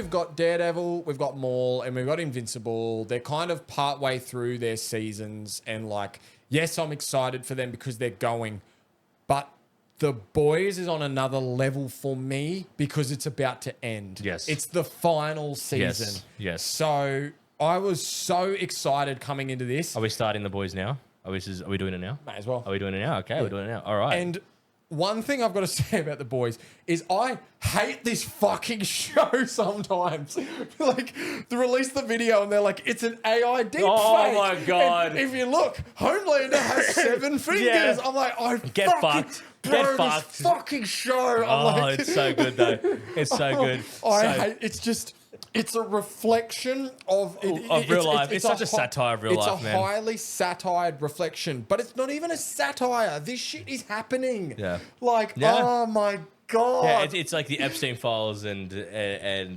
we've got Daredevil, we've got Maul, and we've got Invincible. They're kind of partway through their seasons, and like, yes, I'm excited for them because they're going, but The Boys is on another level for me because it's about to end. Yes. It's the final season. Yes. So I was so excited coming into this. Are we starting The Boys now? Are we doing it now? May as well. Are we doing it now? Okay, we're doing it now. All right. And one thing I've got to say about The Boys is I hate this fucking show sometimes. Like, they release the video and they're like, it's an AI deepfake. Oh my God. And if you look, Homelander has 7 fingers. Yeah. I'm like, Get fucked. Bro, Get fucked. this fucking show. I'm like, it's so good though. It's so good. It's a reflection of real life. It's such a satire of real life, man. It's a highly satired reflection, but it's not even a satire. This shit is happening. Yeah. Oh my God. Yeah, it's like the Epstein files and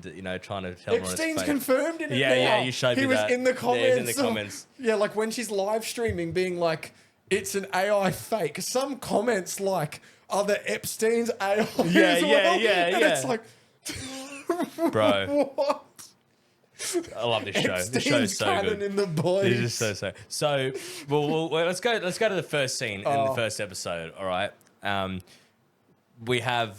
you know, trying to tell Epstein's confirmed in it now. Yeah, you showed me that. He was in the comments. Yeah, he's in the comments. Yeah, like when she's live streaming being like, it's an AI fake. Some comments like, are the Epstein's AI as well? Yeah. And it's like... Bro. What? I love this show. Epstein's This show is so canon good. in The Boys. This is so. Well, let's go to the first scene in the first episode. All right. We have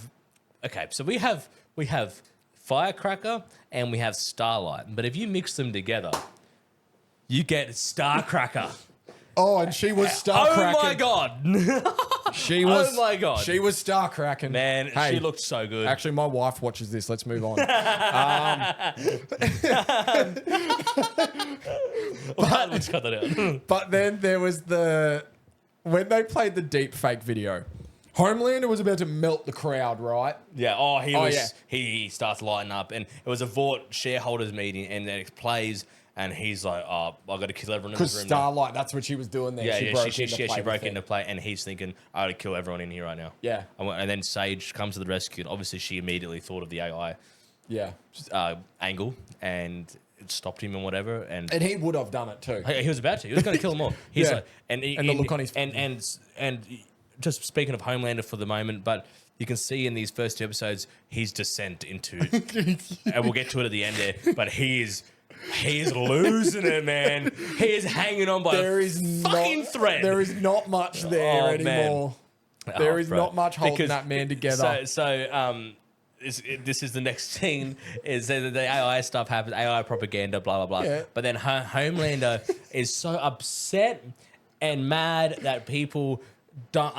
Firecracker and we have Starlight. But if you mix them together, you get Starcracker. Oh, and she was Starcracker. Oh my God. She was. Oh my God. She was Starcracking. Man, Hey, she looked so good. Actually, my wife watches this. Let's move on. Let's cut that out. But then there was when they played the deep fake video, Homelander was about to melt the crowd, right? Yeah. yeah. He starts lighting up, and it was a Vought shareholders meeting, and then it plays, and he's like, "Oh, I got to kill everyone in Because the room." Starlight, that's what she was doing there. Yeah, she broke into play, and he's thinking, "I got to kill everyone in here right now." Yeah. And then Sage comes to the rescue, and obviously she immediately thought of the AI Yeah. angle, and it stopped him and whatever, and And he would have done it too. he was about to. He was going to kill them all. He's Yeah. like, and the look on his face. And just speaking of Homelander for the moment, but you can see in these first 2 episodes his descent into, and we'll get to it at the end there. But he's losing it, man. He is hanging on by a fucking thread. There is not much there anymore. There is bro. not much holding Because- that man together. This is the next scene. Is that the AI stuff happens, AI propaganda, blah blah blah. Yeah. But then Homelander is so upset and mad that people don't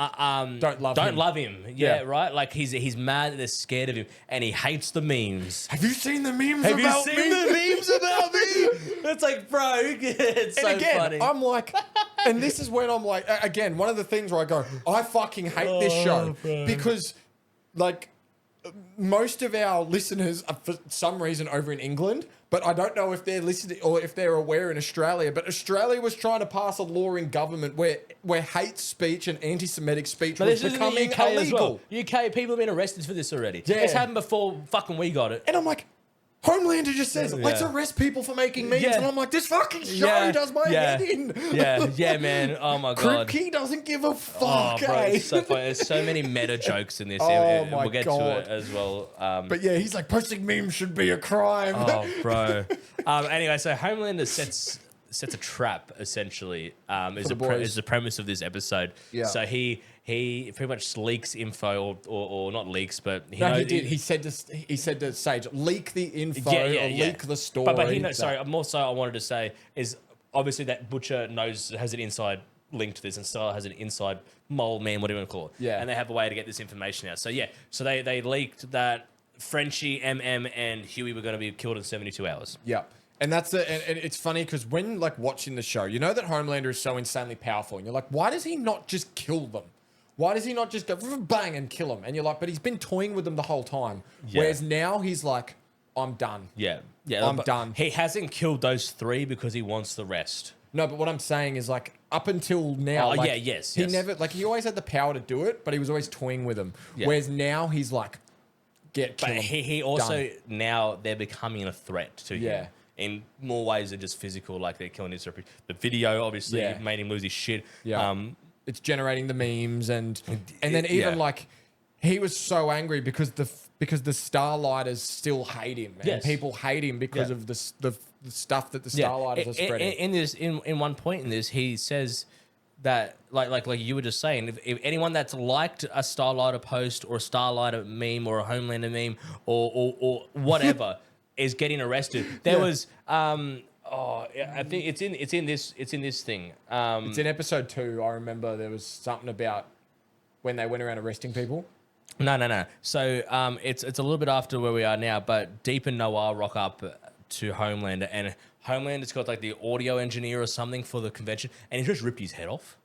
love him. Yeah, right. Like he's mad that they're scared of him, and he hates the memes. Have you seen the memes Have about you me? seen the memes about me? It's like, bro, it's And so again, funny. I'm like, and this is when I'm like, again, one of the things where I go, I fucking hate this show because, like, most of our listeners are for some reason over in England, but I don't know if they're listening or if they're aware in Australia. But Australia was trying to pass a law in government where hate speech and anti-Semitic speech was this is in the becoming UK illegal. as well. UK people have been arrested for this already. Yeah. It's happened before fucking we got it. And I'm like, Homelander just says, let's arrest people for making memes. Yeah. And I'm like, this fucking show does my head in. Yeah, man. Oh my God. Kripke doesn't give a Oh, fuck, bro, eh? it's so funny. There's so many meta jokes in this. Oh, my we'll get God. to it as well. But yeah, he's like, posting memes should be a crime. Oh, bro. Anyway, so Homelander sets a trap essentially. Is the premise of this episode. Yeah. So he pretty much leaks info or not leaks, but he did. He said to Sage, leak the info or leak the story. But he knows. Sorry, more so I wanted to say is obviously that Butcher has an inside link to this, and Starlight has an inside mole man, whatever you want to call it. Yeah. And they have a way to get this information out. So so they leaked that Frenchie, MM, and Huey were going to be killed in 72 hours. Yeah. And that's and it's funny because when like watching the show, you know that Homelander is so insanely powerful, and you're like, why does he not just kill them? Why does he not just go bang and kill them? And you're like, but he's been toying with them the whole time. Yeah. Whereas now he's like, I'm done. Yeah. I'm done. He hasn't killed those 3 because he wants the rest. No, but what I'm saying is like up until now, he never he always had the power to do it, but he was always toying with them. Yeah. Whereas now he's like, kill But him. he also Done. now they're becoming a threat to him. Yeah. In more ways than just physical, like they're killing his the video obviously made him lose his shit. Yeah. It's generating the memes and then even like he was so angry because the Starlighters still hate him, and Yes. people hate him because of the stuff that the Starlighters are spreading. In one point in this, he says that like you were just saying, if anyone that's liked a Starlighter post or a Starlighter meme or a Homelander meme or whatever is getting arrested. There was I think it's in this thing. It's in episode 2. I remember there was something about when they went around arresting people. No. So it's a little bit after where we are now, but Deep and Noir rock up to Homelander, and Homelander's got like the audio engineer or something for the convention, and he just ripped his head off.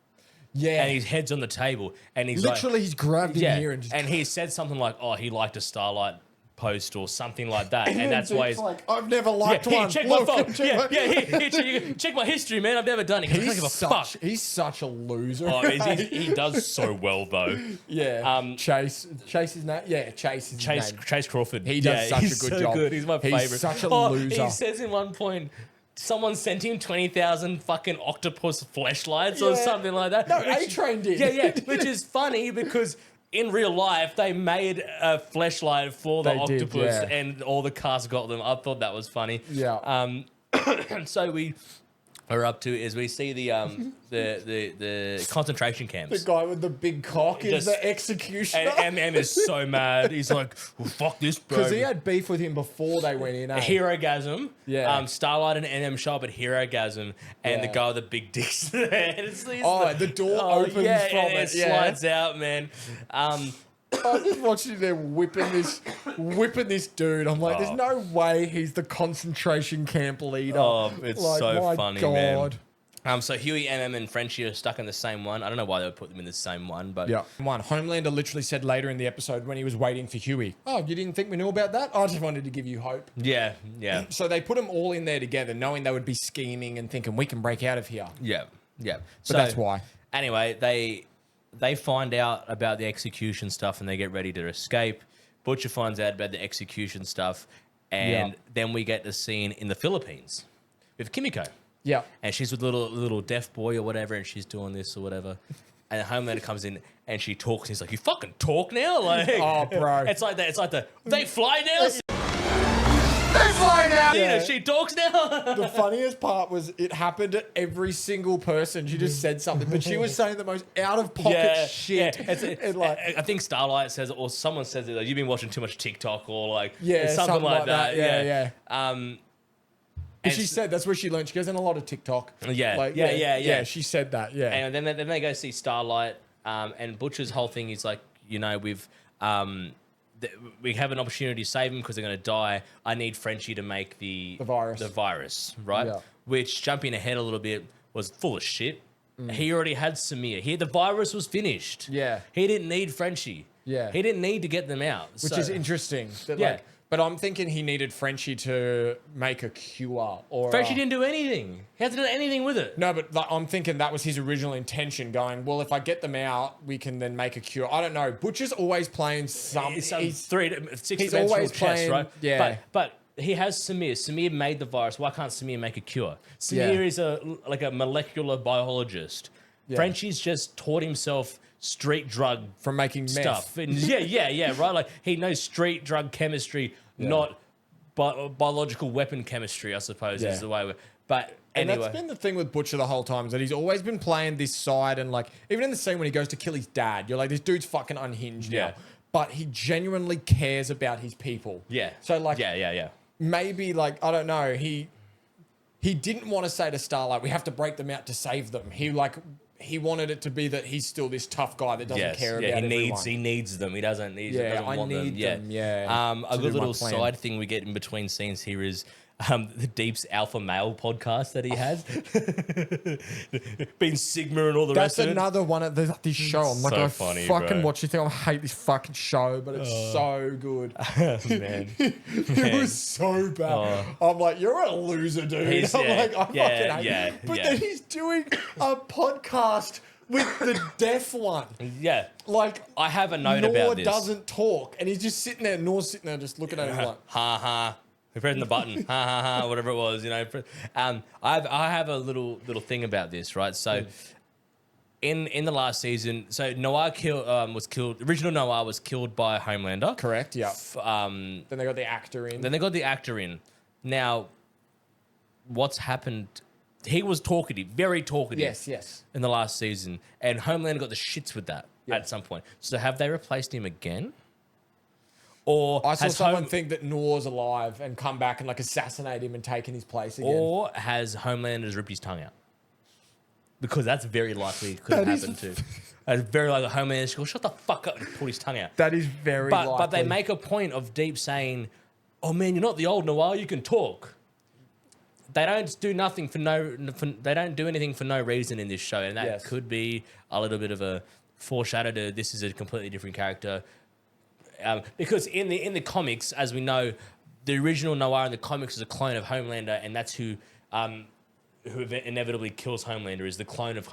Yeah, And his head's on the table, and he's literally he's grabbed him here and just... and he said something like, "Oh, he liked a Starlight post or something like that," and that's why he's like, "I've never liked here, one." check my phone. Check my history, man. I've never done it. I don't give a fuck. He's such a loser. Oh, he does so well though. Yeah. Chase his name. Yeah, Chase is his name. Chase Crawford. He does such a good so job. Good. He's my favorite. He's such a loser. He says in one point, someone sent him 20,000 fucking octopus fleshlights or something like that. No, A-Train did. Yeah, which is funny because in real life they made a fleshlight for the octopus and all the cast got them. I thought that was funny. Yeah. So we are up to is we see the concentration camps. The guy with the big cock is the executioner. And MM is so mad. He's like, well, fuck this, bro. Because he had beef with him before they went in. Herogasm. Yeah. Starlight and MM show up at Herogasm, and the guy with the big dick's there. The door opens from and it. slides out, man. I'm just watching them whipping this dude. I'm like, there's no way he's the concentration camp leader. Oh, it's like, so my funny, God. man. So Huey, MM, and Frenchie are stuck in the same one. I don't know why they would put them in the same one, but Homelander literally said later in the episode when he was waiting for Huey, "Oh, you didn't think we knew about that? I just wanted to give you hope." Yeah. So they put them all in there together, knowing they would be scheming and thinking we can break out of here. Yeah. So that's why. Anyway, they find out about the execution stuff and they get ready to escape. Butcher finds out about the execution stuff, and then we get the scene in the Philippines with Kimiko. Yeah. And she's with little deaf boy or whatever, and she's doing this or whatever. And Homelander comes in and she talks. And he's like, "You fucking talk now?" Like, oh, bro. It's like that. They fly now. They fly now. Yeah, she talks now. The funniest part was it happened to every single person. She just said something, but she was saying the most out of pocket shit. Yeah. I think Starlight says it, or someone says it. Like, you've been watching too much TikTok, or like something like that. Yeah. But she said that's where she learned. She goes in a lot of TikTok. Yeah. She said that. Yeah. And then they go see Starlight, and Butcher's whole thing is like, we have an opportunity to save him because they're going to die. I need Frenchie to make the virus, right? Yeah. Which, jumping ahead a little bit, was full of shit. He already had Samir. The virus was finished. Yeah. He didn't need Frenchie. Yeah. He didn't need to get them out. Which is interesting. But I'm thinking he needed Frenchie to make a cure. Or Frenchie didn't do anything. He hasn't done anything with it. No, but I'm thinking that was his original intention, going, well, if I get them out, we can then make a cure. I don't know. Butcher's always playing He's always chess, playing, right? Yeah. But he has Samir. Samir made the virus. Why can't Samir make a cure? Samir is a molecular biologist. Yeah. Frenchie's just taught himself street drug from making stuff. Meth. And right? Like, he knows street drug chemistry, not biological weapon chemistry, I suppose, is the way. But anyway. And that's been the thing with Butcher the whole time, is that he's always been playing this side, and like, even in the scene when he goes to kill his dad, you're like, this dude's fucking unhinged now. But he genuinely cares about his people. Yeah. So like, maybe like, I don't know, he didn't want to say to Starlight, we have to break them out to save them. He wanted it to be that he's still this tough guy that doesn't care about everyone. He needs them. He doesn't want them. A good little side thing we get in between scenes here is the Deep's Alpha Male podcast that he has. Being Sigma and all the rest of it. That's another one of this show. I'm like, I fucking watch this thing. I hate this fucking show, but it's so good. Man. It was so bad. I'm like, you're a loser, dude. I'm like, I fucking hate it. But then he's doing a podcast with the deaf one. Yeah. Like, I have a note about this. Noor doesn't talk, and he's just sitting there, Noor's sitting there just looking at him like, ha ha. We're pressing the button, whatever it was, I have a little thing about this, right? So, in the last season, so Noir was killed. Original Noir was killed by Homelander. Correct. Yeah. Then they got the actor in. Now, what's happened? He was talkative, very talkative. Yes. In the last season, and Homelander got the shits with that at some point. So have they replaced him again? Or I saw someone think that Noir's alive and come back and like assassinate him and taken his place again. Or has Homelander ripped his tongue out? Because that's very likely could have happened too. It's very likely Homelander should go, shut the fuck up and pull his tongue out. That is very likely. But they make a point of Deep saying, oh man, you're not the old Noir, you can talk. They don't do nothing they don't do anything for no reason in this show, and that could be a little bit of a foreshadow to this is a completely different character. Because in the comics, as we know, the original Noir in the comics is a clone of Homelander, and that's who inevitably kills Homelander is the clone of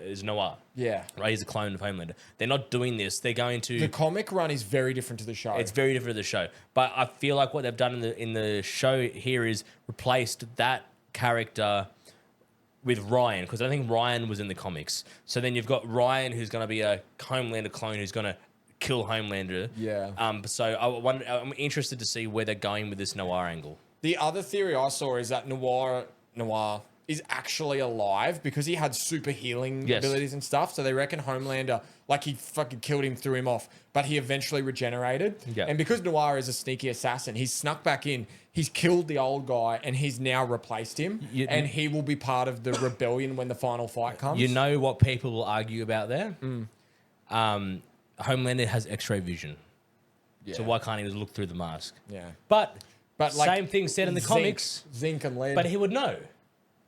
is Noir. Yeah, right. He's a clone of Homelander. They're not doing this. They're going to. The comic run is very different to the show. It's very different to the show, but I feel like what they've done in the show here is replaced that character with Ryan, because I think Ryan was in the comics. So then you've got Ryan, who's going to be a Homelander clone, who's going to kill Homelander. Yeah. So I'm interested to see where they're going with this Noir angle. The other theory I saw is that Noir is actually alive because he had super healing abilities and stuff. So they reckon Homelander, like he fucking killed him, threw him off, but he eventually regenerated. Yeah. And because Noir is a sneaky assassin, he's snuck back in, he's killed the old guy, and he's now replaced him. And he will be part of the rebellion when the final fight comes. You know what people will argue about there? Homelander has X-ray vision. Yeah. So why can't he just look through the mask? Yeah. But like, same thing said in the comics. Zinc and lead. But he would know.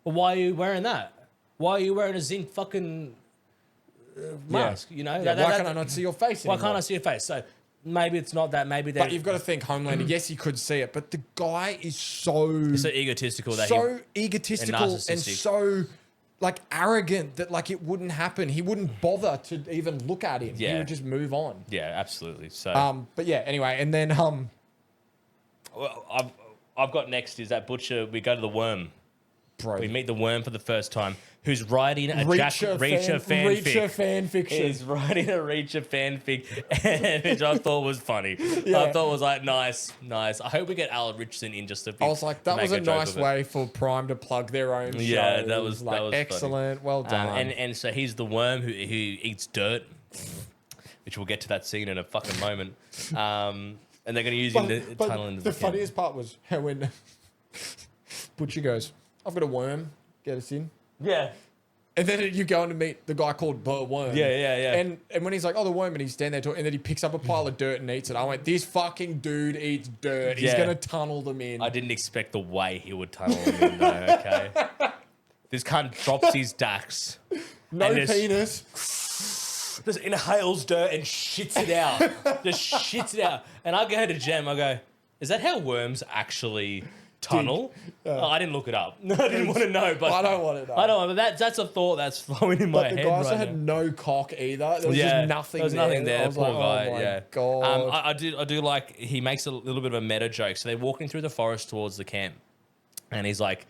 Well, why are you wearing that? Why are you wearing a zinc fucking mask? You know? Why can't I not see your face anymore? Why can't I see your face? So maybe it's not that. Maybe But you've got to think Homelander. Yes, he could see it, but the guy is so egotistical that egotistical and so like arrogant that like it wouldn't happen. He wouldn't bother to even look at him. He would just move on. Yeah, absolutely. So but yeah, anyway, and then well, I've got next is that Butcher. We go to the Worm. Bro. We meet the Worm for the first time, who's writing a Reacher fanfic. He's writing a Reacher fanfic, which I thought was funny. Yeah. I thought was like, nice. I hope we get Alan Richardson in just a bit. I was like, that was a nice way for Prime to plug their own show. Yeah, that was excellent. Funny. Well done. And so he's the Worm who eats dirt, which we'll get to that scene in a fucking moment. And they're going to use him to tunnel into the funniest part was how when Butcher goes, I've got a worm, get us in. Yeah. And then you go in to meet the guy called the Worm. Yeah. And when he's like, oh, the Worm, and he's standing there talking, and then he picks up a pile of dirt and eats it. I went, this fucking dude eats dirt. He's going to tunnel them in. I didn't expect the way he would tunnel them in, though, okay? This cunt drops his dax. No penis. Just inhales dirt and shits it out. Just shits it out. And I go to Jem, I go, is that how worms actually tunnel? I didn't look it up. I didn't want to know, but I don't want to know. I don't. But that's a thought that's flowing in my head. But the guy also had no cock either. There was just nothing. There was nothing there. Poor guy. Oh my god. I do like he makes a little bit of a meta joke. So they're walking through the forest towards the camp, and he's like,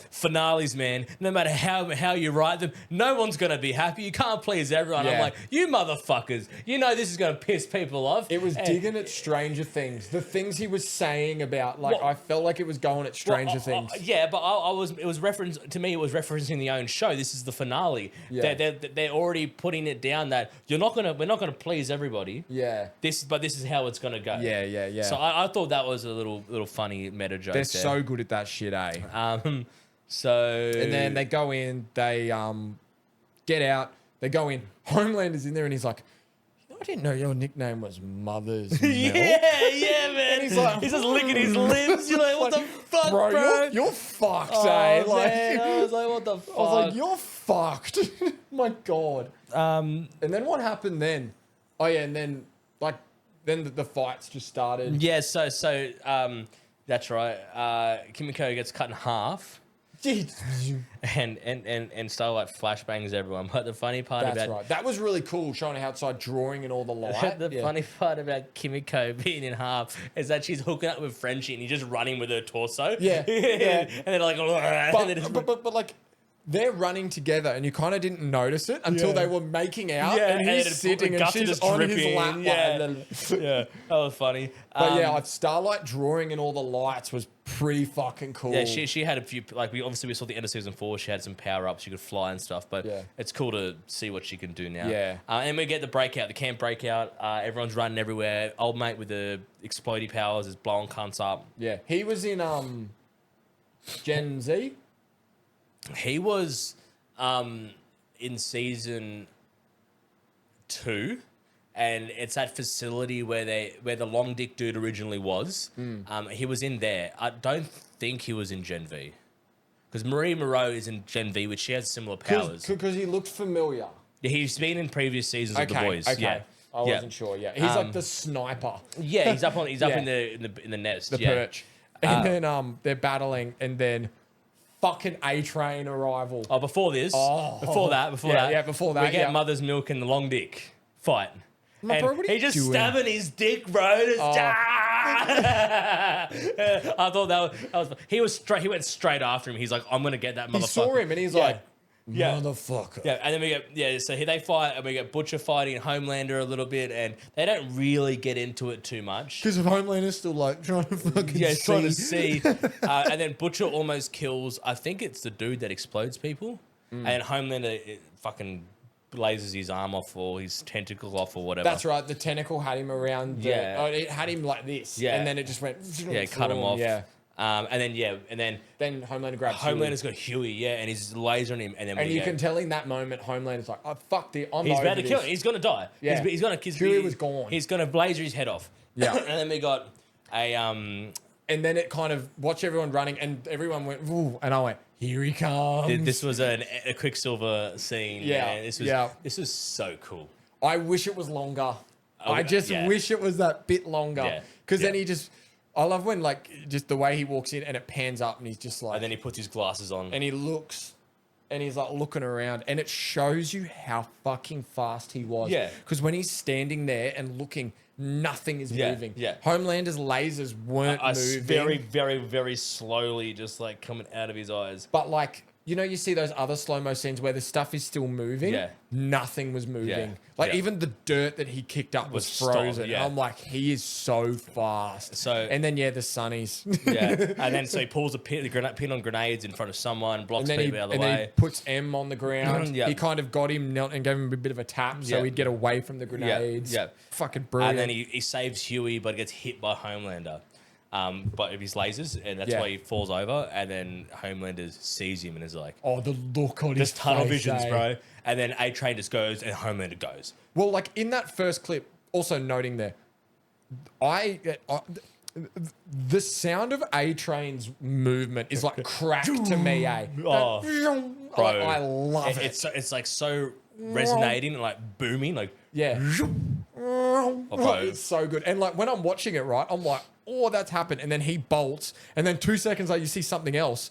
finales, man, no matter how you write them, no one's going to be happy. You can't please everyone. I'm like, you motherfuckers, you know this is going to piss people off. It was digging at Stranger Things. The things he was saying about, like, I felt like it was going at Stranger Things. Yeah, but it was referencing the own show. This is the finale. Yeah. They're already putting it down that we're not going to please everybody. Yeah. But this is how it's going to go. Yeah. So I thought that was a little funny meta joke. They're so good at that shit, eh? So and then they go in, they get out, they go in. Homelander's in there, and he's like, I didn't know your nickname was Mother's Milk. yeah, man. And he's just licking his lips. You're like, what the fuck, bro? You're fucked, eh? Man, I was like, what the fuck? I was like, you're fucked. My God. And then what happened then? Oh yeah, and then the fights just started. Yeah, so that's right. Kimiko gets cut in half. and Starlight flashbangs everyone. But the funny part that was really cool, showing outside drawing and all the light. Funny part about Kimiko being in half is that she's hooking up with Frenchie and he's just running with her torso. Yeah. And they're like, but like they're running together, and you kind of didn't notice it until they were making out, and and he's sitting, and guts she's just on his dripping. lap. Yeah, that was funny. But yeah, Starlight drawing in all the lights was pretty fucking cool. Yeah, she had a few, like, we saw the end of season 4, she had some power-ups, she could fly and stuff, but it's cool to see what she can do now. Yeah. And we get the breakout, the camp breakout, everyone's running everywhere, old mate with the explodey powers is blowing cunts up. Yeah, he was in Gen Z. He was in season 2, and it's that facility where the long dick dude originally was. He was in there. I don't think he was in Gen V, because Marie Moreau is in Gen V, which she has similar powers. Because he looked familiar. Yeah, he's been in previous seasons of The Boys. Okay. Yeah. I wasn't sure. Yeah, he's like the sniper. Yeah, he's up in the nest. The perch. And then they're battling, and then fucking A-Train arrival. Oh, before that. Yeah, before that, we get Mother's Milk and the long dick fight. My bro, what are he you just doing? stabbing his dick, bro. I thought that was he went straight after him. He's like, I'm gonna get that motherfucker. He saw him, and he's like, motherfucker. Yeah, and then we get so here they fight, and we get Butcher fighting Homelander a little bit, and they don't really get into it too much. Because Homelander's still like trying to fucking he's trying to see. And then Butcher almost kills, I think it's the dude that explodes people, and Homelander fucking blazes his arm off or his tentacle off or whatever. That's right. The tentacle had him around. It had him like this. Yeah. And then it just went. Yeah, cut him off. Yeah. And then Homelander grabs Homelander's got Huey, and he's lasering him, and then you can tell in that moment Homelander's like, oh fuck the, I'm he's over about to kill him. He's gonna die. Yeah. He's gonna. Huey was gone. He's gonna blazer his head off. Yeah. And then we got a And then it kind of watch everyone running, and everyone went, ooh, and I went, here he comes. This was a Quicksilver scene. Yeah, Man. This was so cool. I wish it was longer. I just wish it was that bit longer. Because then he just, I love when like just the way he walks in and it pans up and he's just like, And then he puts his glasses on. and he looks, and he's like looking around, and it shows you how fucking fast he was. Yeah. Because when he's standing there and looking, nothing is moving. Yeah. Homelander's lasers weren't moving. Very, very, very slowly, just like coming out of his eyes. But like, you know, you see those other slow-mo scenes where the stuff is still moving. Yeah. Nothing was moving. Yeah. Like Yeah. even the dirt that he kicked up was frozen. stopped, yeah. And I'm like, he is so fast. So- and then the sunnies. Yeah, and then so he pulls the pin on grenades in front of someone, blocks people out of the then he way. puts M on the ground. Yeah. He kind of got him knelt and gave him a bit of a tap so Yeah. he'd get away from the grenades. Yeah. Fucking brilliant. And then he saves Huey, but gets hit by Homelander. But of his lasers, and that's Yeah. why he falls over. And then Homelander sees him and is like, oh, the look on his "Just tunnel face, visions, eh? bro." And then A-Train just goes, and Homelander goes. Well, like in that first clip, also noting there, the sound of A-Train's movement is like crack to me, eh? Oh, bro. I love it. It's like so resonating and like booming, like Yeah. oh, bro. It's so good. And like when I'm watching it, right, I'm like, oh, that's happened. And then he bolts. And then 2 seconds later, you see something else.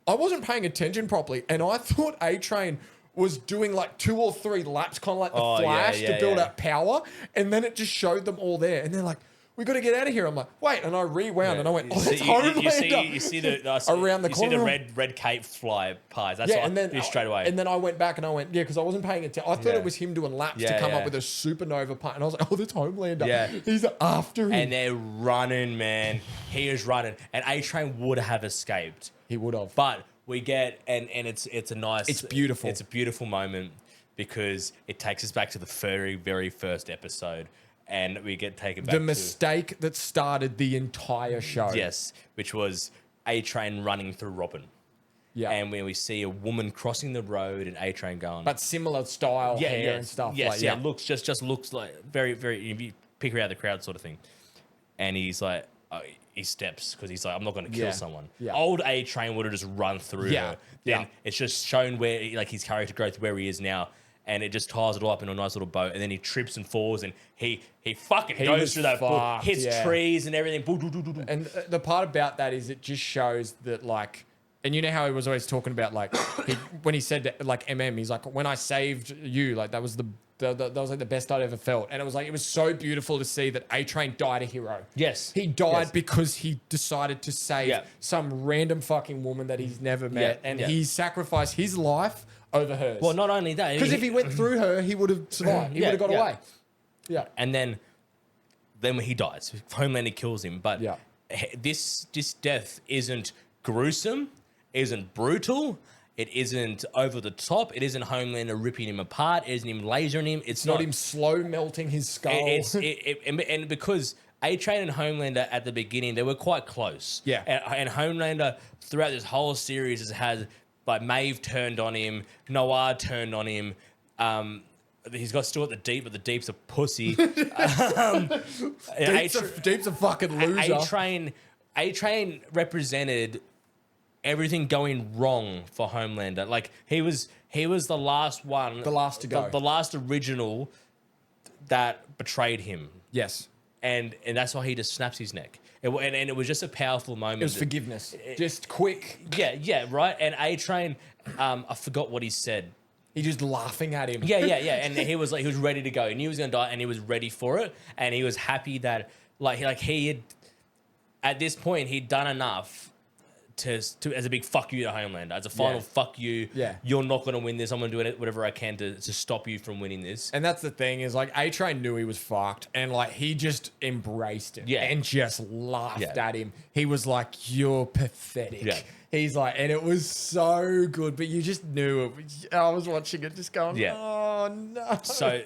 I wasn't paying attention properly. And I thought A-Train was doing like 2 or 3 laps, kind of like the Flash to build up power. And then it just showed them all there. And they're like, we got to get out of here. I'm like, wait. And I rewound and I went, oh, that's Homelander. You see the Around the you see the corner. red cape fly past. That's Yeah, what and then I knew straight away. And then I went back and I went, yeah, because I wasn't paying attention. I thought it was him doing laps to come up with a supernova part. And I was like, oh, that's Homelander. Yeah. He's after him. And they're running, man. He is running. And A-Train would have escaped. He would have. But we get, and it's a nice... It's beautiful. It's a beautiful moment because it takes us back to the very, very first episode. And we get taken back the mistake that started the entire show. Yes, which was A-Train running through Robin. Yeah. And when we see a woman crossing the road and A-Train going... But similar style hair and stuff. Yes, like, looks just looks like very, very... You pick her out of the crowd sort of thing. And he's like... he steps because he's like, I'm not going to kill someone. Yeah. Old A-Train would have just run through her. Then it's just shown where, like, his character growth, where he is now. And it just ties it all up in a nice little boat. And then he trips and falls and he fucking goes through that book, hits trees and everything. And the part about that is it just shows that, like, and you know how he was always talking about, like, when he said, like, MM, he's like, when I saved you, like, that was the that was like the best I'd ever felt. And it was so beautiful to see that A-Train died a hero. Yes. He died Yes. because he decided to save some random fucking woman that he's never met. And he sacrificed his life over hers. Well, not only that, because if he went through her, he would have survived. He would have got away. Yeah. And then when he dies, Homelander kills him. But this death isn't gruesome, isn't brutal, it isn't over the top, it isn't Homelander ripping him apart, it isn't him lasering him. It's not him slow melting his skull. And because A-Train and Homelander at the beginning, they were quite close. Yeah. And Homelander throughout this whole series has had, like, Maeve turned on him, Noir turned on him. He's got still at the Deep, but the Deep's a pussy. Deep's a fucking loser. A-Train represented everything going wrong for Homelander. Like, he was the last one. The last to go. The last original that betrayed him. Yes. And that's why he just snaps his neck. And it was just a powerful moment. It was forgiveness. Just quick. Yeah, right? And A-Train, I forgot what he said. He just laughing at him. Yeah. And he was ready to go. He knew he was going to die, and he was ready for it. And he was happy that, he had, at this point, he'd done enough to as a big fuck you to Homelander, as a final fuck you. Yeah. You're not going to win this. I'm going to do whatever I can to stop you from winning this. And that's the thing is, like, A-Train knew he was fucked, and like he just embraced it. Yeah. And just laughed at him. He was like, "You're pathetic." Yeah. He's like, and it was so good, but you just knew it. I was watching it, just going, "Oh no!" So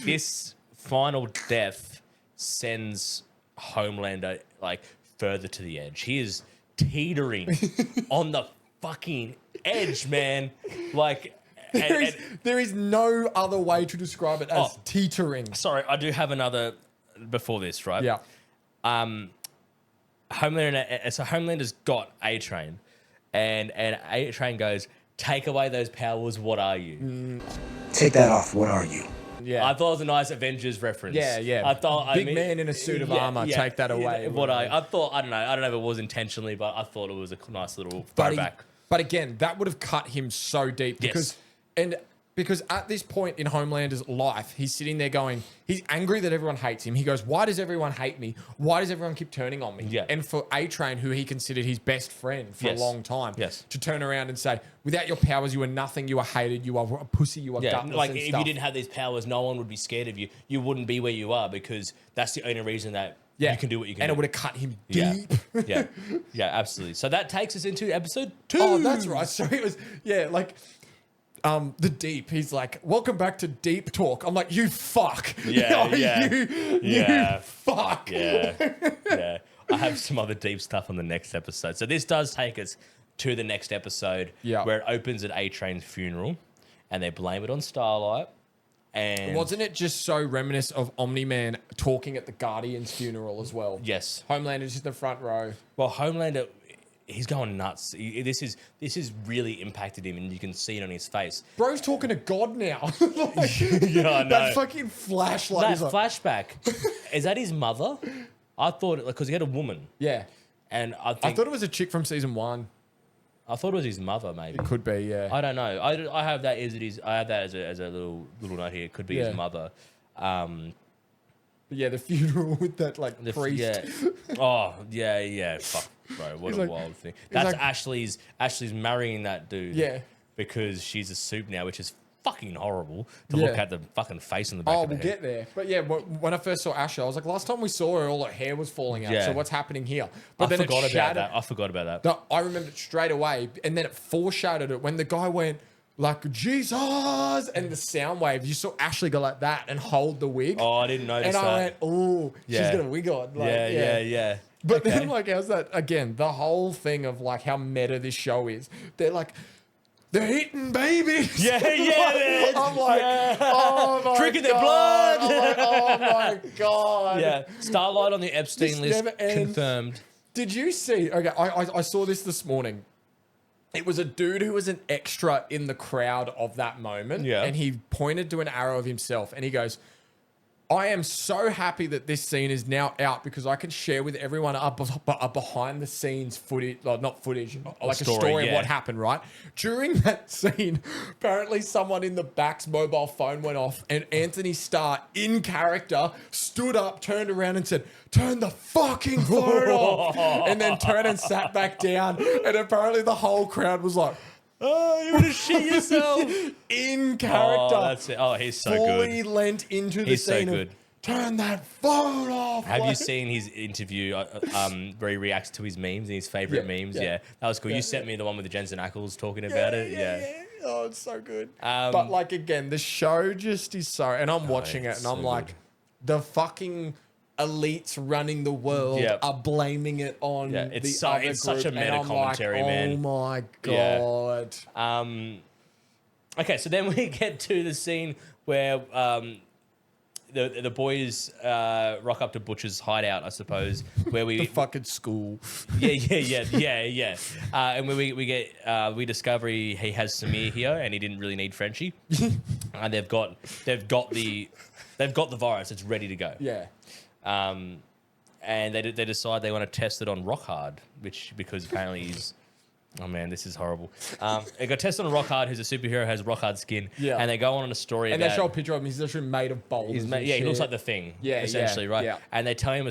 this final death sends Homelander like further to the edge. He is teetering on the fucking edge, man. Like, there is no other way to describe it as teetering. Sorry, I do have another before this, right? Yeah. Homelander's got A-Train, and A-Train goes, "Take away those powers. What are you?" Take that off. What are you? Yeah, I thought it was a nice Avengers reference. Yeah. Big man in a suit of armor. Take that away. I thought, I don't know if it was intentionally, but I thought it was a nice little throwback. But again, that would have cut him so deep because at this point in Homelander's life, he's sitting there going, he's angry that everyone hates him. He goes, "Why does everyone hate me? Why does everyone keep turning on me?" Yeah. And for A-Train, who he considered his best friend for a long time, Yes. to turn around and say, "Without your powers, you are nothing. You are hated. You are a pussy. You are gutless." Like, and if stuff. you didn't have these powers, no one would be scared of you. You wouldn't be where you are because that's the only reason that you can do what you can and do. it would have cut him deep. Yeah, absolutely. So that takes us into episode 2. Oh, that's right. So it was, the Deep. He's like, "Welcome back to Deep Talk." I'm like, "You fuck." You fuck. Yeah. I have some other deep stuff on the next episode. So this does take us to the next episode where it opens at A-Train's funeral and they blame it on Starlight. And wasn't it just so reminiscent of Omni-Man talking at the Guardian's funeral as well? Yes. Homelander's just in the front row. Well, Homelander, he's going nuts. This is really impacted him, and you can see it on his face. Bro's talking to God now. Yeah, I know. That fucking flashlight. That flashback, is that his mother? I thought, because he had a woman. Yeah. And I thought it was a chick from season 1. I thought it was his mother, maybe. It could be, yeah. I don't know. I have that as a little note here. It could be his mother. The funeral with that priest. Yeah. Oh, yeah. Fuck, bro. What a wild thing. That's Ashley's marrying that dude. Yeah. Because she's a soup now, which is fucking horrible to look at the fucking face on the back of her head. Get there. But yeah, when I first saw Ashley, I was like, last time we saw her, all her hair was falling out. Yeah. So what's happening here? But I forgot about that. No, I remembered it straight away. And then it foreshadowed it when the guy went like, "Jesus!" and the sound wave. You saw Ashley go like that and hold the wig. Oh, I didn't notice that. And I went, "Oh, she's got a wig on." Yeah. But then how's that? Again, the whole thing of how meta this show is. They're like, they're eating babies. Yeah. I'm like, oh my drinking God. their blood. I'm like, oh my God. Yeah. Starlight on the Epstein list confirmed. Did you see? Okay, I saw this morning. It was a dude who was an extra in the crowd of that moment. Yeah. And he pointed to an arrow of himself and he goes, I am so happy that this scene is now out because I can share with everyone a behind the scenes footage, like not footage, like a story of what happened, right? During that scene, apparently someone in the back's mobile phone went off and Anthony Starr, in character, stood up, turned around and said, "Turn the fucking phone off," and then turned and sat back down. And apparently the whole crowd was like, "Oh, you're gonna shit yourself!" In character. Oh, that's it. Oh, he's so fully good. lent into the He's so scene good. of, "Turn that phone off." Have you Like- seen his interview where he reacts to his memes and his favorite memes? yeah. Yeah, that was cool. You sent me the one with the Jensen Ackles talking about it. Yeah. Oh, it's so good. But like again, the show just is so, and I'm watching it, it's and I'm so like, good. the fucking elites running the world Yep. are blaming it on Yeah, it's the so- other it's group, such a and meta I'm commentary, like, man. Oh my Yeah. god. Okay, so then we get to the scene where the boys rock up to Butcher's hideout, I suppose, where we The fucking school. yeah. And when we discover he has Samir here, and he didn't really need Frenchie. And they've got the virus. It's ready to go. Yeah. And they decide they want to test it on Rockhard, because apparently he's. Oh man, this is horrible. They got tested on Rockhard, who's a superhero, has Rockhard skin. Yeah. And they go on a story And about. they show a picture of him. He's literally made of boulders. He looks like the Thing. Yeah, essentially, yeah, right? yeah. And they tell him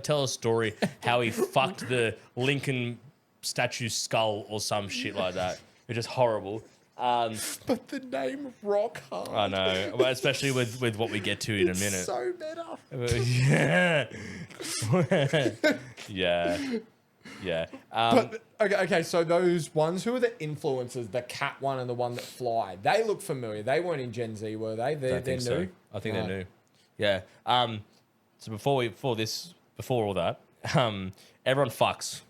tell a story how he fucked the Lincoln statue skull or some shit like that. It's just horrible. But the name Rock Hard. I know, well, especially with what we get to in a minute. So meta. Yeah. But okay, so those ones, who are the influencers? The cat one and the one that fly. They look familiar. They weren't in Gen Z, were they? They're think new. so. I think they're new. Yeah. So before all that, everyone fucks.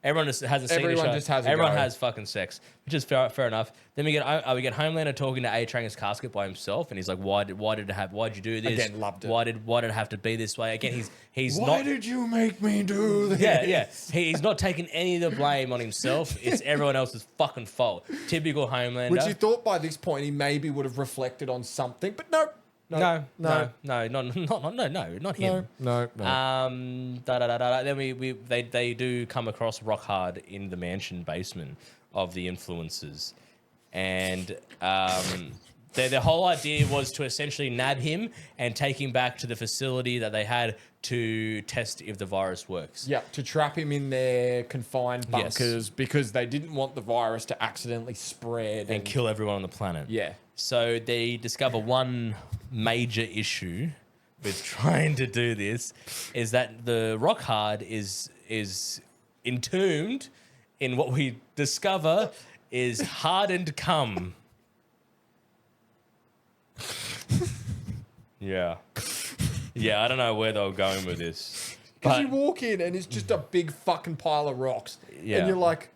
Everyone just has a scene. Everyone just has a Everyone go. has fucking sex, which is fair enough. Then we get Homelander talking to A-Train's casket by himself, and he's like, "Why'd you do this? Again, loved it. Why did it have to be this way?" Again, he's Why not. did you make me do this? Yeah. He's not taking any of the blame on himself. It's everyone else's fucking fault. Typical Homelander. Which you thought by this point he maybe would have reflected on something, but no. No, not him. No. Then they do come across Rockhard in the mansion basement of the influencers, and their whole idea was to essentially nab him and take him back to the facility that they had to test if the virus works. Yeah, to trap him in their confined Yes. bunkers because they didn't want the virus to accidentally spread And kill everyone on the planet. Yeah. So they discover one major issue with trying to do this is that the Rockhard is entombed in what we discover is hardened cum. Yeah. Yeah, I don't know where they were going with this. Because But you walk in and it's just a big fucking pile of rocks. Yeah. And you're like,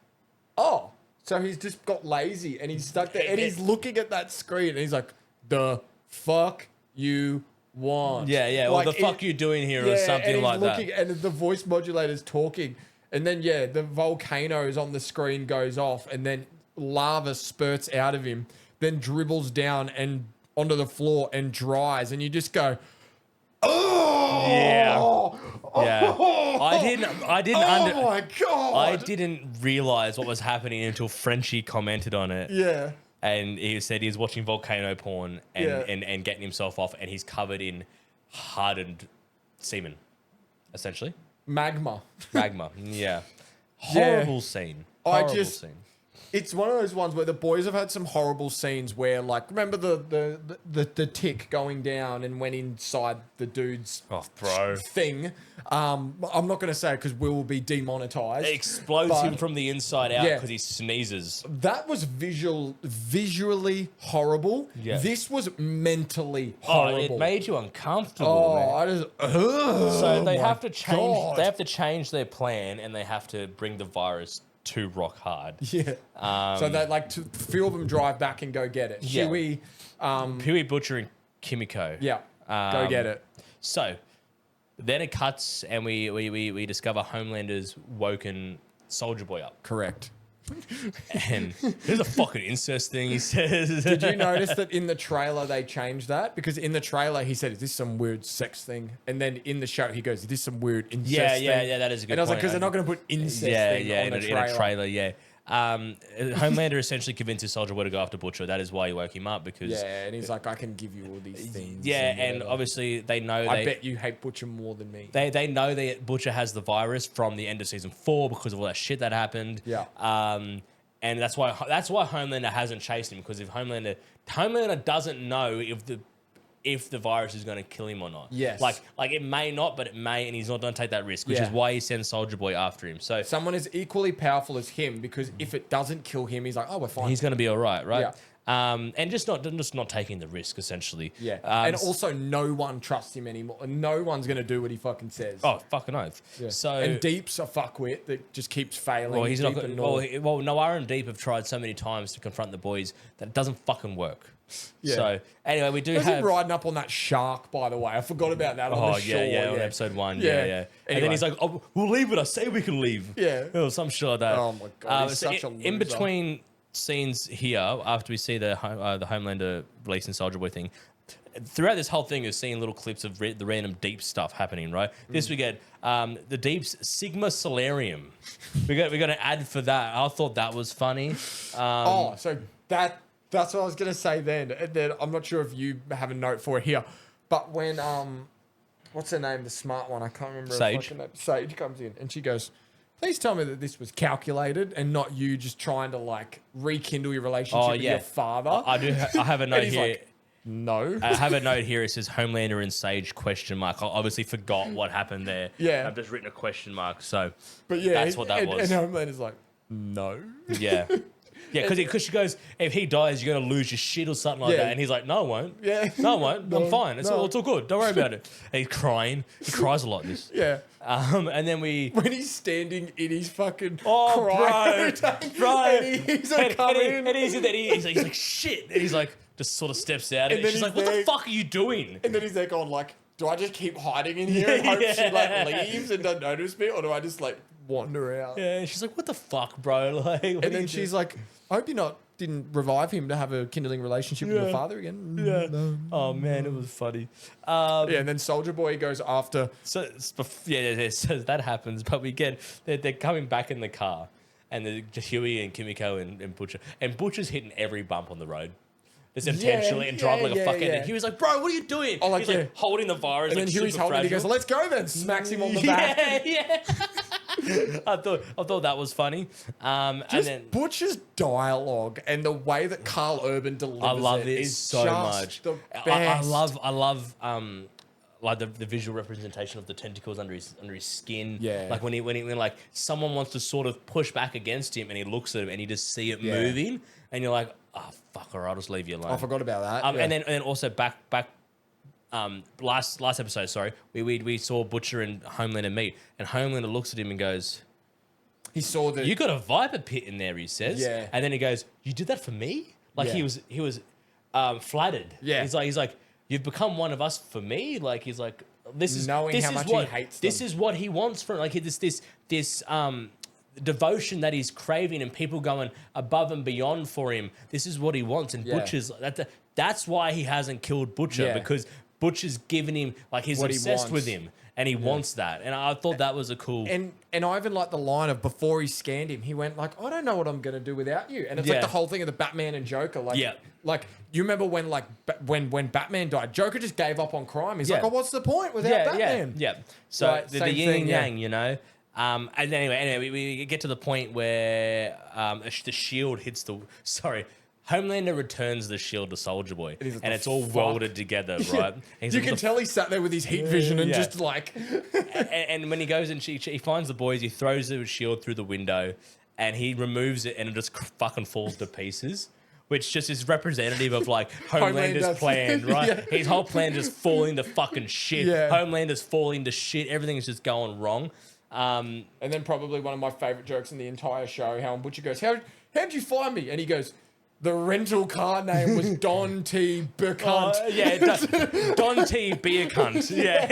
oh, so he's just got lazy and he's stuck there and he's looking at that screen and he's like, the fuck you want? yeah, Like, what the fuck you doing here or and something he's like looking, that. And the voice modulator's talking. And then, the volcanoes on the screen goes off and then lava spurts out of him, then dribbles down and onto the floor and dries. And you just go, oh! Yeah. I didn't Oh my God. I didn't realize what was happening until Frenchie commented on it. Yeah. And he said he was watching volcano porn and, Yeah. and getting himself off, and he's covered in hardened semen, essentially. Magma. Magma. Yeah. Horrible scene. Horrible scene. It's one of those ones where the boys have had some horrible scenes where, like, remember the tick going down and went inside the dude's thing. I'm not going to say it because we will be demonetized. It explodes but him from the inside out Yeah. because he sneezes. That was visually horrible. Yeah. This was mentally Oh, horrible. it made you uncomfortable, man. I just. So they my have to change. God. They have to change their plan, and they have to bring the virus to Rockhard. Yeah. So they like to few of them drive back and go get it. Yeah. Huey, Pee-wee Butcher and Kimiko. yeah, go get it. So then it cuts, and we discover Homelander's woken Soldier Boy up. Correct. And there's a fucking incest thing he says. Did you notice that in the trailer they changed that? Because in the trailer he said, "Is this some weird sex thing?" And then in the show he goes, "Is this some weird incest thing?" Yeah, that is a good And I was like, point. because they're not going to put incest thing on in a trailer, yeah. Homelander essentially convinces Soldier Boy to go after Butcher. That is why he woke him up, because Yeah, and he's like, "I can give you all these things." and whatever. obviously they know I bet you hate Butcher more than me. they know that Butcher has the virus from the end of season 4 because of all that shit that happened. Yeah. And that's why Homelander hasn't chased him, because if Homelander doesn't know if the virus is going to kill him or not. Yes. Like it may not, but it may, and he's not going to take that risk, which is why he sends Soldier Boy after him. So Someone as equally powerful as him, because if it doesn't kill him, he's like, "Oh, we're fine." he's going to be all right, right? Yeah. And just not taking the risk, essentially. Yeah. And also, no one trusts him anymore. No one's going to do what he fucking says. Oh, fucking oath. Yeah. So and Deep's a fuckwit that just keeps failing. well, he's not. Deep and Well, North. Noir and Deep have tried so many times to confront the boys that it doesn't fucking work. Yeah. So anyway, we do There's him have. riding up on that shark, by the way. I forgot about that on the shore. on episode 1, Yeah. yeah. And Anyway. then he's like, "Oh, we'll leave, but I say we can leave." Yeah. Or some shit like that. Oh my God, he's so such a in loser. between scenes here, after we see the Homelander releasing Soldier Boy thing, throughout this whole thing, you're seeing little clips of the random Deep stuff happening, right? This we get the Deep's Sigma Solarium. we got an ad for that. I thought that was funny. So that's what I was gonna say then. And then I'm not sure if you have a note for it here, but when what's her name, the smart one? I can't remember. Her Sage. fucking name. Sage comes in and she goes, "Please tell me that this was calculated and not you just trying to like rekindle your relationship with your father." I do. I have a note And he's here. like, "No." I have a note here. It says Homelander and Sage question mark. I obviously forgot what happened there. Yeah. I've just written a question mark. So But yeah, that's what that was. And Homelander's like, "No." Yeah. Yeah, because she goes, "If he dies, you're going to lose your shit or something like Yeah. that." And he's like, "No, I won't. Yeah. No, I won't. I'm fine. It's no. all good. Don't worry about it." And he's crying. He cries a lot in this. Yeah. And then we... When he's standing in his fucking Oh, crying, bro. and he's like, coming. And he's like, "Shit." And he's like, just sort of steps out. And then she's he's like, "What the there- fuck are you doing?" And then he's there going like, "Do I just keep hiding in here and hope she like leaves and doesn't notice me, or do I just like wander out?" Yeah, and she's like, "What the fuck, bro?" Like, And then she's like, "I hope you didn't revive him to have a kindling relationship with your father again." Yeah. No. Oh man, it was funny. Yeah, and then Soldier Boy goes after. So so that happens, but we get they're coming back in the car, and the Huey and Kimiko and Butcher, and Butcher's hitting every bump on the road. Just intentionally and driving like a fucking. yeah. And Huey's like, "Bro, what are you doing?" Oh, like, He's like yeah. holding the virus. And like, then Huey's super holding it. He goes, fragile. "Let's go then." Smacks him on the back. Yeah. I thought that was funny. And Just then Butcher's dialogue and the way that Carl Urban delivers I love it it is so just much. The I best. love like the visual representation of the tentacles under his skin. Yeah. Like when like someone wants to sort of push back against him and he looks at him and you just see it Yeah. moving and you're like, "Oh fuck, all right, I'll just leave you alone." I forgot about that. Yeah. And then also back last episode, sorry, we saw Butcher and Homelander meet, and Homelander looks at him and goes, he saw the "You got a viper pit in there," he says. Yeah. And then he goes, "You did that for me?" Like Yeah. he was flattered. Yeah. He's like, "You've become one of us for me." Like he's like, "This is Knowing this how is much he what hates this them. is what he wants from like this devotion that he's craving and people going above and beyond for him. This is what he wants." And Yeah. Butcher's that's why he hasn't killed Butcher Yeah. because Butcher's given him like he's What he obsessed with wants. him and he wants that. And I thought that was a cool. And I even like the line of before he scanned him, he went like, "I don't know what I'm gonna do without you." And it's Yeah. like the whole thing of the Batman and Joker. Like, Yeah. like you remember when like when Batman died, Joker just gave up on crime. He's like, Yeah. "Oh, what's the point without Batman?" Yeah. So Right, the same yin thing, and yeah. yang, you know. And anyway, we get to the point where the shield hits the. Sorry, Homelander returns the shield to Soldier Boy, he's like, and "The it's all fuck?" welded together, right? And he's You like, can "What the tell he sat there with his heat vision and yeah. just like, and when he goes and he finds the boys, he throws the shield through the window, and he removes it, and it just fucking falls to pieces. Which just is representative of like Homelander's Homelander's- plan, right? Yeah. His whole plan just falling to fucking shit. Yeah. Homelander's falling to shit. Everything is just going wrong. and then probably one of my favorite jokes in the entire show, how Butcher goes, how'd you find me?" And he goes, "The rental car name was Don T. Burkunt." Yeah, Don T. Be a cunt. Yeah.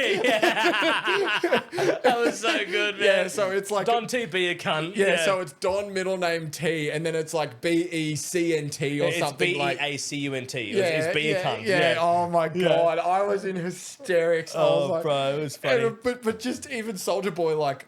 That was so good, man. Yeah, so it's like Don T be a cunt. Yeah, so it's Don middle name T, and then it's like BECNT or it's something like. BEACUNT. Yeah, It's be a cunt. Yeah. Oh my god, I was in hysterics. I was like, bro, it was funny. but just even Soldier Boy, like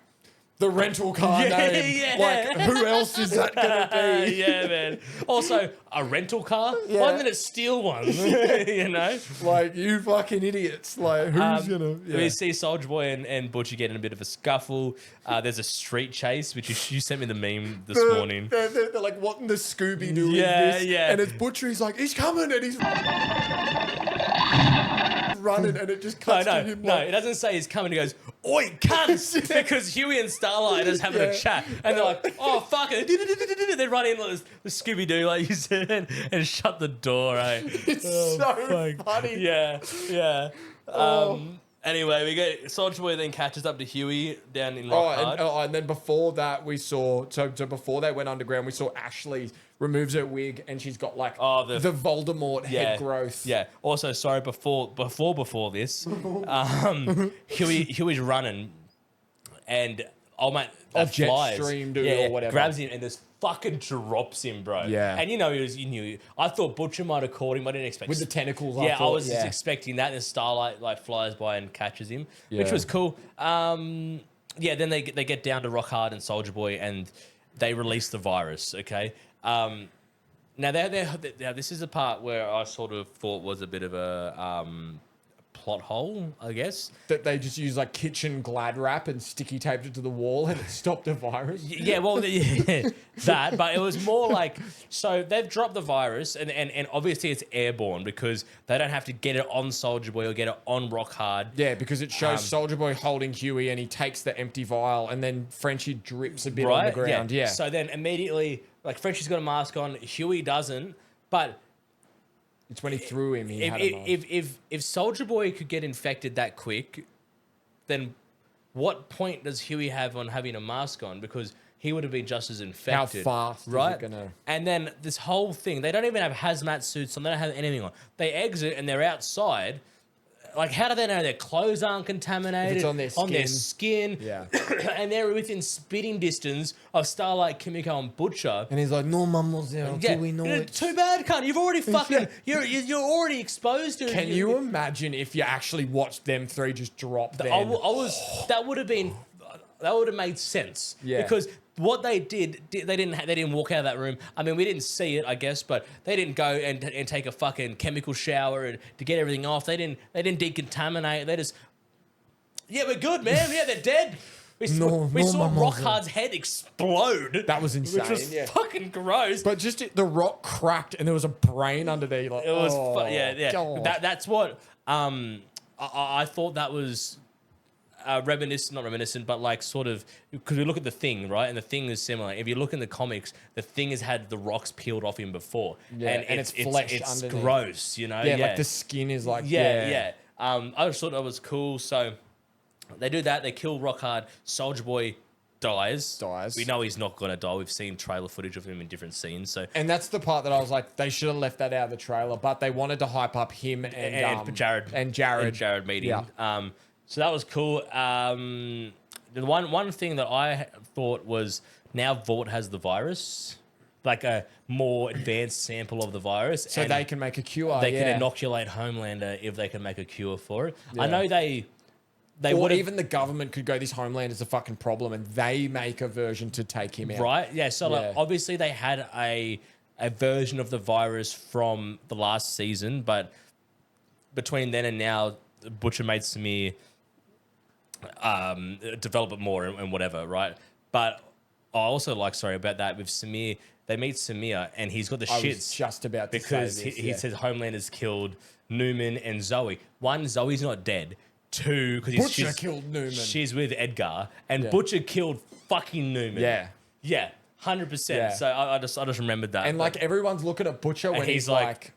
the rental car Yeah, name. yeah. Like who else is that gonna be? Yeah, man. Also, a rental car. Yeah. Why didn't it steal one? You know. Like you fucking idiots. Like who's gonna? Yeah. We see Soldier Boy and Butcher get in a bit of a scuffle. There's a street chase, which you sent me the meme this morning. They're like, what in the Scooby Doo Yeah, is this? yeah. And it's Butcher. He's like, he's coming, and he's running, and it just cuts to him. No, like, it doesn't say he's coming. He goes, "Oi, cunts!" Because Huey and Starlight are just having a chat, and they're like, "Oh fuck it!" They run in like the Scooby Doo, like you said, and shut the door. Eh? It's so funny. Yeah, yeah. Oh. Anyway, we get Soldier Boy then catches up to Huey down in Oh, Lockhart. and then before that, we saw so before they went underground, we saw Ashley removes her wig, and she's got like the Voldemort head growth. Yeah. Also, sorry, before this, Huey's running, and oh mate, that Jet flies. Stream dude or whatever. Grabs him and just fucking drops him, bro. Yeah. And you knew. I thought Butcher might have caught him. I didn't expect With the tentacles. Yeah, I was yeah. just expecting that. And Starlight like flies by and catches him, which Yeah. was cool. Yeah. Then they get down to Rockhard and Soldier Boy, and they release the virus. Okay. Now this is the part where I sort of thought was a bit of a plot hole, I guess. That they just use like kitchen Glad wrap and sticky taped it to the wall, and it stopped the virus. Yeah, well, that, but it was more like, so they've dropped the virus, and obviously it's airborne because they don't have to get it on Soldier Boy or get it on Rockhard. Yeah, because it shows Soldier Boy holding Huey, and he takes the empty vial, and then Frenchie drips a bit on the ground. Yeah. So then immediately, like Frenchie's got a mask on, Huey doesn't, but It's when he threw him. He had a mask. if Soldier Boy could get infected that quick, then what point does Huey have on having a mask on? Because he would have been just as infected. How fast right? is it gonna? And then this whole thing, they don't even have hazmat suits on. They don't have anything on. They exit and they're outside. Like, how do they know their clothes aren't contaminated? If it's on their skin. Yeah. And they're within spitting distance of Starlight, Kimiko, and Butcher. And he's like, no, mademoiselle, Yeah, do we know it? too bad, cunt. You've already fucking you're already exposed to it. Can you imagine if you actually watched them three just drop then? That would have made sense. Yeah. Because what they did, they didn't walk out of that room. I mean, we didn't see it, I guess, but they didn't go and take a fucking chemical shower and to get everything off. They didn't decontaminate. They just, yeah, we're good, man. Yeah, they're dead. We saw mademoiselle. Rockhard's head explode. That was insane. Which was yeah. fucking gross. But just the rock cracked and there was a brain under there. Like, It was, yeah. That's what I thought that was not reminiscent, but like sort of, because we look at the Thing, right? And the Thing is similar. If you look in the comics, the Thing has had the rocks peeled off him before, Yeah, and it's flesh it's underneath. gross, you know? Yeah, like the skin is like, yeah. I just thought that was cool. So they do that. They kill Rockhard. Soldier Boy dies. We know he's not gonna die. We've seen trailer footage of him in different scenes. So And that's the part that I was like, they should have left that out of the trailer, but they wanted to hype up him and Jared meeting. Yeah. So that was cool. The one thing that I thought was, now Vought has the virus, like a more advanced sample of the virus, So they can make a cure. they can inoculate Homelander if they can make a cure for it. I Yeah. know they Or would even the government could go, this Homeland is a fucking problem, and they make a version to take him out. right. Yeah. So like, Yeah. obviously they had a version of the virus from the last season, but between then and now, Butcher made Samir develop it more and whatever, right? But I also like, sorry about that, with Samir, they meet Samir and he's got the I was shits just about to because say this, he yeah. says Homelander's killed Newman and Zoe. One, Zoe's not dead. Two, because Butcher killed Newman. She's with Edgar, and Yeah. Butcher killed fucking Newman. Yeah. Yeah, 100%. Yeah. So I just remembered that. And like everyone's looking at Butcher when he's like,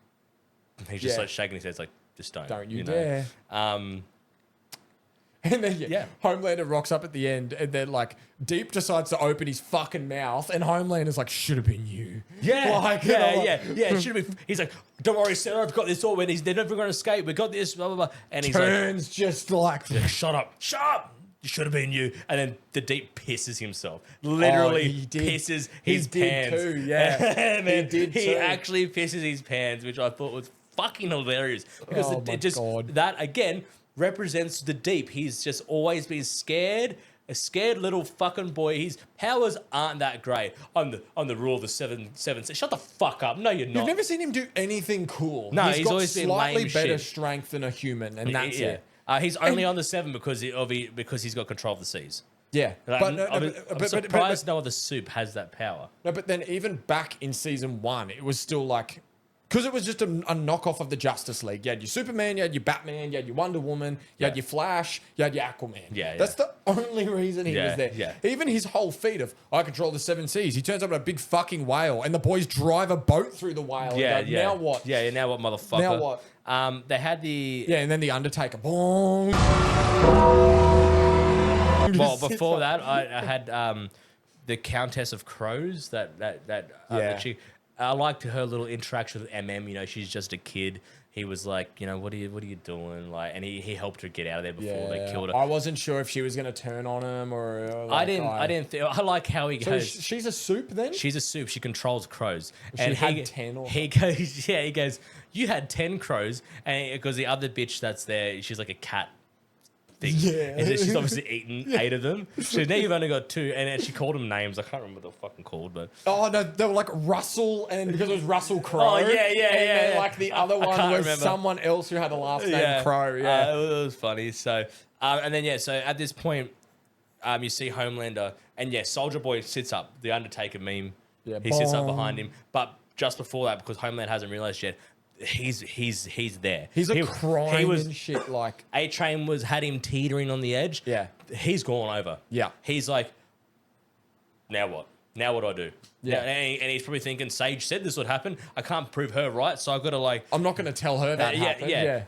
he's just yeah. like shaking his head, like, just don't you know? dare. And then Yeah. Homelander rocks up at the end, and then like Deep decides to open his fucking mouth, and Homelander's like, should have been you. Yeah, Like, you know, yeah. It should have been. He's like, don't worry, Sarah, I've got this all. They're never going to escape. We got this. Blah blah blah. And he's Turns just like like, shut up. You should have been you. And then the Deep pisses himself. Literally he did. pisses He his did pants. too, yeah. Man, He did he too. actually pisses his pants, which I thought was fucking hilarious. Because Oh my God. that, again, represents the Deep. He's just always been scared. A scared little fucking boy. His powers aren't that great. I'm the rule of the seven. Shut the fuck up. No, you're not. You've never seen him do anything cool. No, he's got always been slightly lame better shit. strength than a human, and that's Yeah. it. He's only on the 7 because he's got control of the seas. Yeah, Like, I'm surprised no other soup has that power. No, but then even back in season 1, it was still like, because it was just a knockoff of the Justice League. You had your Superman, you had your Batman, you had your Wonder Woman, you had your Flash, you had your Aquaman. Yeah. That's the only reason he Yeah, was there. yeah. Even his whole feat of, I control the 7 seas, he turns up in a big fucking whale, and the boys drive a boat through the whale. Yeah, and go, yeah. Now what? Yeah, now what, motherfucker? Now what? They had the... Yeah, and then the Undertaker. Boom. Well, before that, I had the Countess of Crows. That chick. I liked her little interaction with MM. You know, she's just a kid. He was like, you know, what are you doing? Like, and he helped her get out of there before they killed her. I wasn't sure if she was going to turn on him or. I didn't. I like how he So goes. she's a soup then? She's a soup. She controls crows. She had 10 or he goes. Yeah, he goes. You had 10 crows, and because the other bitch that's there, she's like a cat. Thing. Yeah. And she's obviously eaten 8 of them. So now you've only got 2, and she called them names. I can't remember what they're fucking called, but Oh no, they were like Russell, and because it was Russell Crowe. Oh, yeah, And then yeah. like the other I one can't was remember. someone else who had a last name Crowe. Yeah. it was funny. So, and then so at this point, you see Homelander, and Soldier Boy sits up. The Undertaker meme. Yeah, he sits up boom. behind him, but just before that, because Homeland hasn't realized yet, he's there. He's crying He was and shit. Like A-Train had him teetering on the edge. Yeah. He's gone over. Yeah. He's like, now what? Now what do I do? Yeah. And he's probably thinking, Sage said this would happen. I can't prove her right, so I've got to like. I'm not going to tell her that happened. Yeah.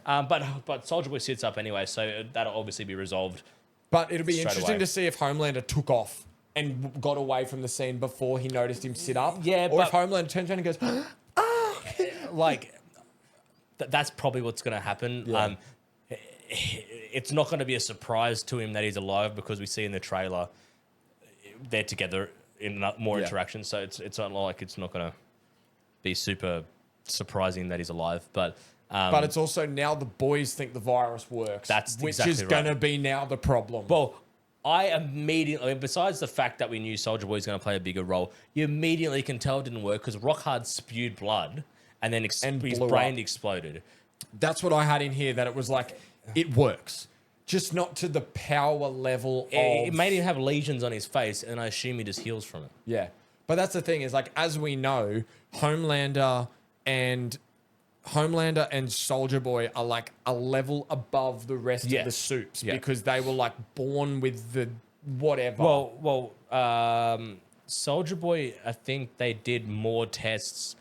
But Soldier Boy sits up anyway, so that'll obviously be resolved. But it'll be Straight interesting away. to see if Homelander took off and got away from the scene before he noticed him sit up. Yeah, or if but- Homelander turns around and goes, Like, that's probably what's going to happen. Yeah. It's not going to be a surprise to him that he's alive because we see in the trailer they're together in more Yeah. interactions. So it's not like it's not going to be super surprising that he's alive. But it's also now the boys think the virus works. That's which exactly is right. going to be now the problem. well, I immediately, besides the fact that we knew Soldier Boy's going to play a bigger role, you immediately can tell it didn't work because Rockhard spewed blood and then And his blew brain up. exploded. That's what I had in here, that it was like, it works. Just not to the power level of... It made him have lesions on his face, and I assume he just heals from it. Yeah. But that's the thing, is like, as we know, Homelander and Soldier Boy are like a level above the rest Yeah. of the soups Yeah. because they were like born with the whatever. Soldier Boy, I think they did more tests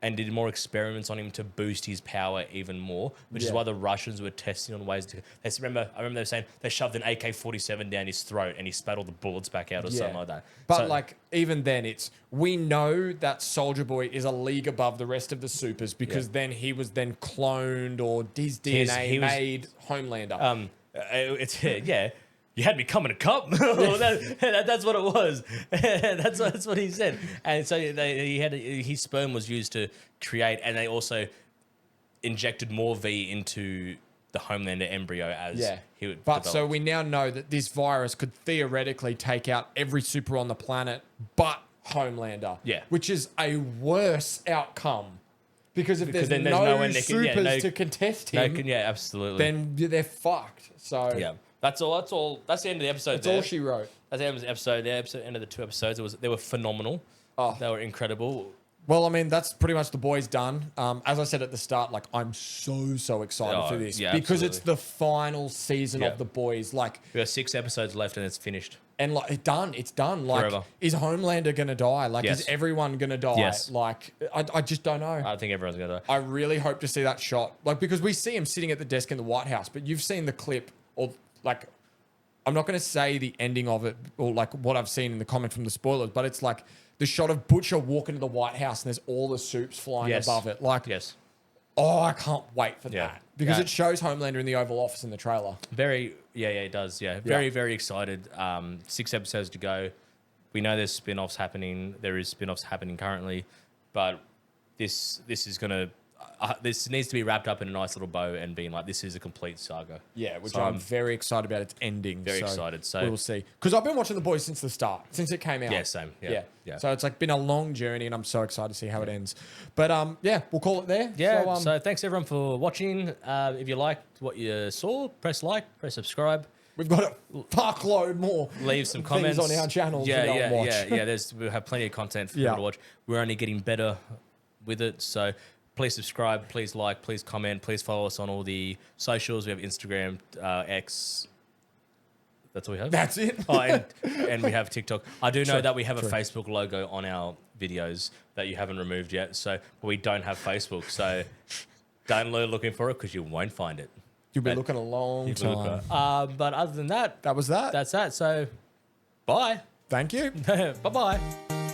and did more experiments on him to boost his power even more, which is Yeah. why the Russians were testing on ways to. I remember they were saying they shoved an AK-47 down his throat and he spat all the bullets back out or something like that. But So- like, even then, we know that Soldier Boy is a league above the rest of the supers because then he was then cloned or his DNA he was- made Homelander. it's yeah. You had me coming a cup. Well, that's what it was. that's what he said. And so his sperm was used to create, and they also injected more V into the Homelander embryo as he would. But so develop. we now know that this virus could theoretically take out every super on the planet but Homelander. Yeah. Which is a worse outcome. Because if Because there's then there's no one that can- supers to contest him, absolutely. then they're fucked. So yeah, that's all. That's the end of the episode. that's all she wrote. That's the end of the episode. End of the 2 episodes. They were phenomenal. Oh. They were incredible. Well, I mean, that's pretty much the boys done. As I said at the start, like, I'm so excited Oh, for this yeah, because it's absolutely. the final season Yeah. of the boys. Like, We got 6 episodes left, and it's finished. and like, it's done. Like, Forever. is Homelander gonna die? Like, Yes. is everyone gonna die? Yes. Like, I just don't know. I think everyone's gonna. I really hope to see that shot. Like, because we see him sitting at the desk in the White House, but you've seen the clip, or like, I'm not going to say the ending of it or like what I've seen in the comment from the spoilers, but it's like the shot of Butcher walking to the White House and there's all the soups flying Yes. above it. Like, Yes. Oh, I can't wait for Yeah. that because Yeah. it shows Homelander in the Oval Office in the trailer. It does. Yeah, very excited. 6 episodes to go. We know there's spin-offs happening. There is spin-offs happening currently, but this is gonna. This needs to be wrapped up in a nice little bow and being like, this is a complete saga. Yeah, which So I'm very excited about. It's ending. very excited. So we will see. Because I've been watching The Boys since the start, since it came out. Yeah, same. Yeah. So it's like been a long journey, and I'm so excited to see how it ends. But we'll call it there. Yeah. So, So thanks everyone for watching. If you liked what you saw, press like, press subscribe. we've got a fuckload more. Leave some things comments on our channels. Yeah, to go and watch. yeah. We'll have plenty of content for Yeah. people to watch. We're only getting better with it. So please subscribe, please like, please comment, please follow us on all the socials. We have Instagram, X. That's all we have. That's it. Oh, and we have TikTok. I do know True, that we have true. a Facebook logo on our videos that you haven't removed yet. So we don't have Facebook. So don't go looking for it because you won't find it. You'll be But- looking a long You've got to time. look. But other than that, That was that. that's that. So bye. Thank you. Bye-bye.